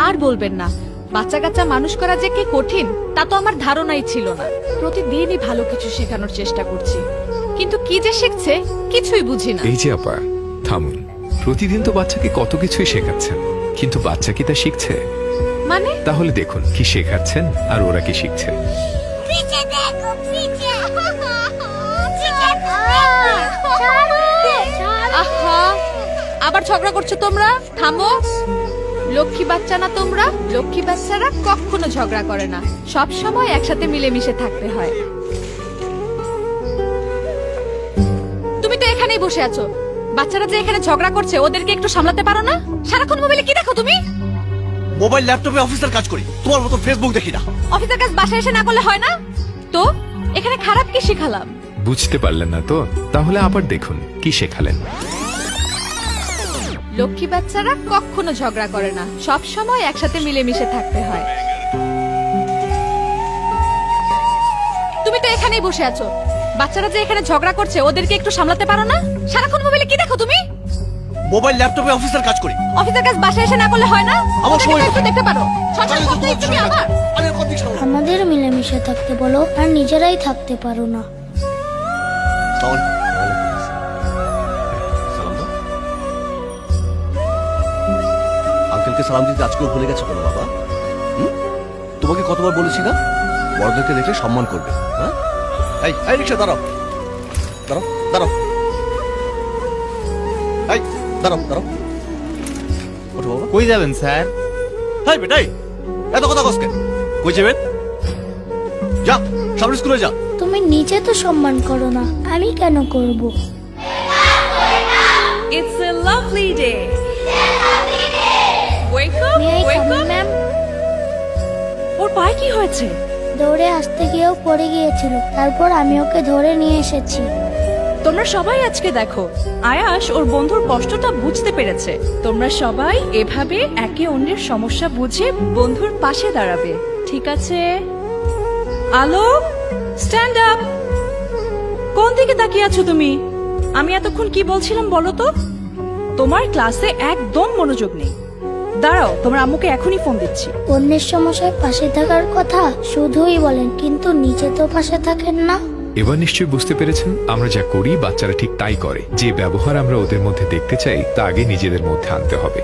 আর বলবেন না, বাচ্চা কাচ্চা মানুষ করা যে কি কঠিন তা তো আমার ধারণাই ছিল না। প্রতিদিনই ভালো কিছু শেখানোর চেষ্টা করছি, কিন্তু কি যে শিখছে কিছুই বুঝি না। এই যে আপা, থামুন। প্রতিদিন তো বাচ্চাকে কত কিছুই শেখাচ্ছেন, কিন্তু বাচ্চা কি তা শিখছে? মানে? তাহলে দেখুন কি শেখাচ্ছেন আর ওরা কি শিখছে। আহা, আবার ঝগড়া করছো তোমরা? থামো। লক্ষ্মী বাচ্চা না তোমরা? লক্ষ্মী বাচ্চারা কখনো ঝগড়া করে না, সব সময় একসাথে মিলেমিশে থাকতে হয়। তুমি তো এখানেই বসে আছো, বাচ্চারা যে এখানে ঝগড়া করছে ওদেরকে একটু সামলাতে পারো না? সারাক্ষণ মোবাইলে কি দেখো তুমি? মোবাইল ল্যাপটপে অফিসের কাজ করি, তোমার মতো ফেসবুক দেখি না। অফিসের কাজ বাসায় এসে না করলে হয় না? তো এখানে খারাপ কি শিখালাম? বুঝতে পারলেন না তো? তাহলে আবার দেখুন কি শেখালেন। লক্ষ্মী বাচ্চারা কখনো ঝগড়া করে না, সব সময় একসাথে মিলেমিশে থাকতে হয়। তুমি তো এখানেই বসে আছো, বাচ্চারা যে এখানে ঝগড়া করছে ওদেরকে একটু সামলাতে পারো না? সারাক্ষণ মোবাইলে কি দেখো তুমি? মোবাইল ল্যাপটপে অফিসের কাজ করি। অফিসের কাজ বাসায় এসে না করলে হয় না? আমার ওদেরকে সময় তো একটু দেখতে পারো। সংসার করতে তুমি আবার। আমাদের মিলেমিশে থাকতে বলো, আর নিজেরাই থাকতে পারো না। আঙ্কেলকে সালাম দিতে আজকেও ভুলে গেছে কোনো বাবা? তোমাকে কতবার বলেছি না, বড়দেরকে দেখলে সম্মান করবে। হ্যাঁ, এই রিক্সা দাঁড়াও, দাঁড়াও, দাঁড়াও, এই দাঁড়াও, দাঁড়াও, ওঠো বাবা। কই যাবেন স্যার? হাই বেটাই, এত কথা কসকে কই যাবেন? যা, সামনে স্কুলে যা। তুমি নিজে তো সম্মান করো না, আমি কেন করব? It's a lovely day. Wake up, May I wake come, up. ma'am? ওর পায়ে কি হয়েছে? দৌড়ে আসতে গিয়েও পড়ে গিয়েছিল, তারপর আমি ওকে ধরে নিয়ে এসেছি। তোমরা সবাই আজকে দেখো, আয়াস ওর বন্ধুর কষ্টটা বুঝতে পেরেছে। তোমরা সবাই এভাবে একে অন্যের সমস্যা বুঝে বন্ধুর পাশে দাঁড়াবে, ঠিক আছে? আলো, স্ট্যান্ড আপ। কোন দিকে তাকিয়ে আছো তুমি? আমি এতক্ষণ কি বলছিলাম বলো তো? তোমার ক্লাসে একদম মনোযোগ নেই। দাঁড়াও, তোমার আম্মুকে এখনই ফোন দিচ্ছি। অন্যের সমস্যায় পাশে থাকার কথা শুধুই বলেন, কিন্তু নিজে তো পাশে থাকেন না। এবার নিশ্চয়ই বুঝতে পেরেছেন আমরা যা করি বাচ্চারা ঠিক তাই করে। যে ব্যবহার আমরা ওদের মধ্যে দেখতে চাই তা আগে নিজেদের মধ্যে আনতে হবে।